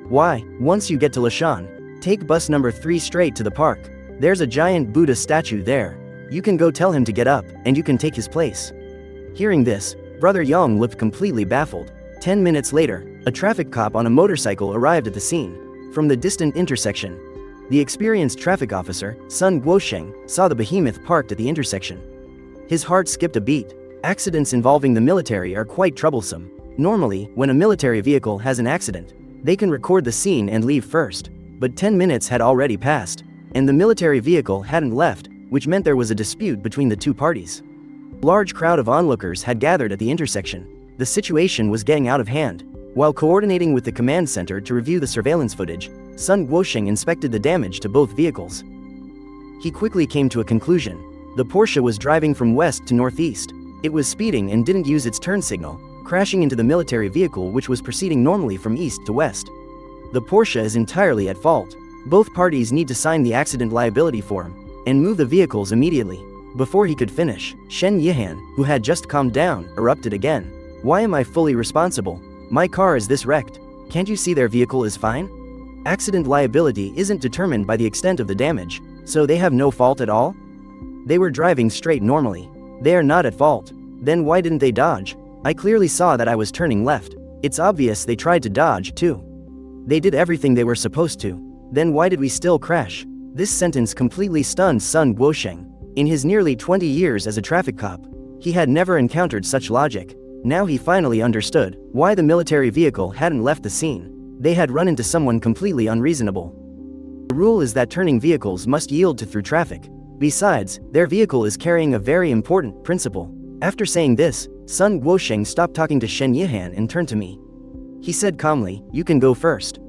Why, once you get to Lashan, take bus number 3 straight to the park. There's a giant Buddha statue there. You can go tell him to get up, and you can take his place. Hearing this, Brother Yang looked completely baffled. 10 minutes later, a traffic cop on a motorcycle arrived at the scene. From the distant intersection, the experienced traffic officer, Sun Guosheng, saw the behemoth parked at the intersection. His heart skipped a beat. Accidents involving the military are quite troublesome. Normally, when a military vehicle has an accident, they can record the scene and leave first. But 10 minutes had already passed, and the military vehicle hadn't left, which meant there was a dispute between the two parties. A large crowd of onlookers had gathered at the intersection. The situation was getting out of hand. While coordinating with the command center to review the surveillance footage, Sun Guosheng inspected the damage to both vehicles. He quickly came to a conclusion. The Porsche was driving from west to northeast. It was speeding and didn't use its turn signal, crashing into the military vehicle which was proceeding normally from east to west. The Porsche is entirely at fault. Both parties need to sign the accident liability form and move the vehicles immediately. Before he could finish, Shen Yihan, who had just calmed down, erupted again. Why am I fully responsible? My car is this wrecked. Can't you see their vehicle is fine? Accident liability isn't determined by the extent of the damage, so they have no fault at all? They were driving straight normally. They are not at fault. Then why didn't they dodge? I clearly saw that I was turning left. It's obvious they tried to dodge, too. They did everything they were supposed to. Then why did we still crash? This sentence completely stunned Sun Guosheng. In his nearly 20 years as a traffic cop, he had never encountered such logic. Now he finally understood why the military vehicle hadn't left the scene. They had run into someone completely unreasonable. The rule is that turning vehicles must yield to through traffic. Besides, their vehicle is carrying a very important principle. After saying this, Sun Guosheng stopped talking to Shen Yihan and turned to me. He said calmly, "You can go first.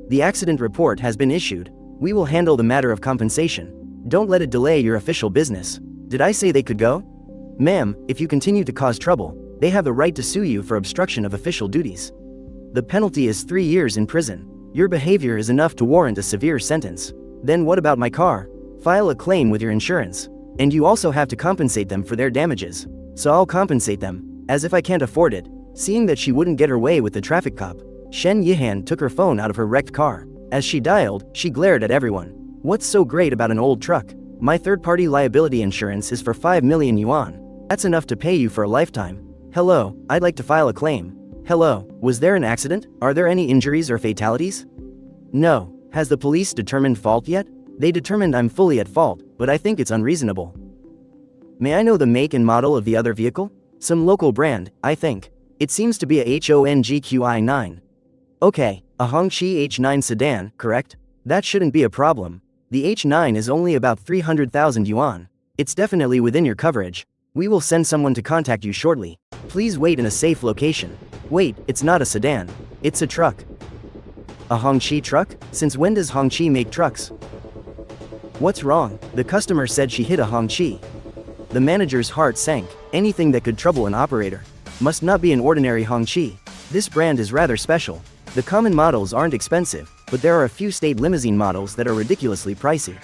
The accident report has been issued. We will handle the matter of compensation. Don't let it delay your official business." Did I say they could go? Ma'am, if you continue to cause trouble, they have the right to sue you for obstruction of official duties. The penalty is 3 years in prison. Your behavior is enough to warrant a severe sentence. Then what about my car? File a claim with your insurance. And you also have to compensate them for their damages. So I'll compensate them, as if I can't afford it. Seeing that she wouldn't get her way with the traffic cop, Shen Yihan took her phone out of her wrecked car. As she dialed, she glared at everyone. "What's so great about an old truck? My third-party liability insurance is for 5 million yuan. That's enough to pay you for a lifetime. Hello, I'd like to file a claim. Hello, was there an accident? Are there any injuries or fatalities?" "No. Has the police determined fault yet? They determined I'm fully at fault, but I think it's unreasonable." "May I know the make and model of the other vehicle?" "Some local brand, I think. It seems to be a HONGQi9. "Okay, a Hongqi H9 sedan, correct? That shouldn't be a problem. The H9 is only about 300,000 yuan. It's definitely within your coverage. We will send someone to contact you shortly. Please wait in a safe location." "Wait, it's not a sedan. It's a truck." "A Hongqi truck? Since when does Hongqi make trucks?" "What's wrong?" The customer said she hit a Hongqi. The manager's heart sank. Anything that could trouble an operator. Must not be an ordinary Hongqi. This brand is rather special. The common models aren't expensive, but there are a few state limousine models that are ridiculously pricey.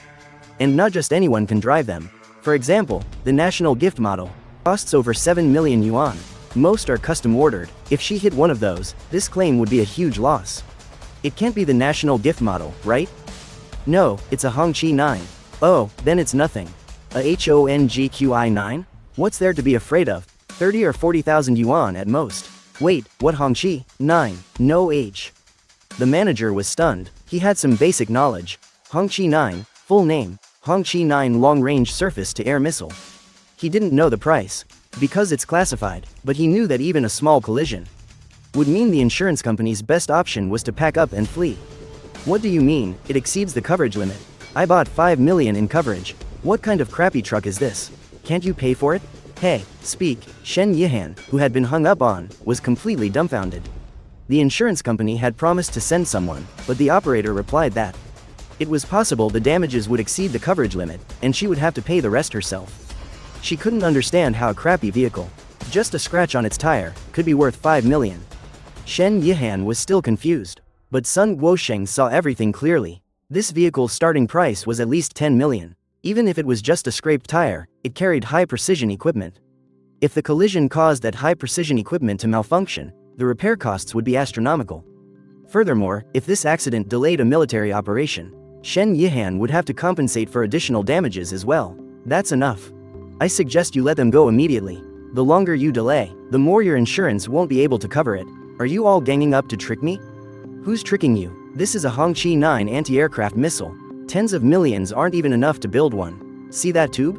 And not just anyone can drive them. For example, the national gift model costs over 7 million yuan. Most are custom ordered. If she hit one of those, this claim would be a huge loss. It can't be the national gift model, right? No, it's a Hongqi 9. Oh, then it's nothing. A HONGQi9? What's there to be afraid of? 30 or 40,000 yuan at most. Wait, what Hongqi? 9, no H. The manager was stunned. He had some basic knowledge. Hongqi 9, full name, Hongqi 9 long-range surface-to-air missile. He didn't know the price, because it's classified, but he knew that even a small collision would mean the insurance company's best option was to pack up and flee. "What do you mean, it exceeds the coverage limit? I bought 5 million in coverage. What kind of crappy truck is this? Can't you pay for it?" "Hey, speak." Shen Yihan, who had been hung up on, was completely dumbfounded. The insurance company had promised to send someone, but the operator replied that it was possible the damages would exceed the coverage limit, and she would have to pay the rest herself. She couldn't understand how a crappy vehicle, just a scratch on its tire, could be worth 5 million. Shen Yihan was still confused. But Sun Guosheng saw everything clearly. This vehicle's starting price was at least 10 million. Even if it was just a scraped tire, it carried high-precision equipment. If the collision caused that high-precision equipment to malfunction, the repair costs would be astronomical. Furthermore, if this accident delayed a military operation, Shen Yihan would have to compensate for additional damages as well. That's enough. I suggest you let them go immediately. The longer you delay, the more your insurance won't be able to cover it. Are you all ganging up to trick me? Who's tricking you? This is a Hongqi 9 anti-aircraft missile. Tens of millions aren't even enough to build one. See that tube?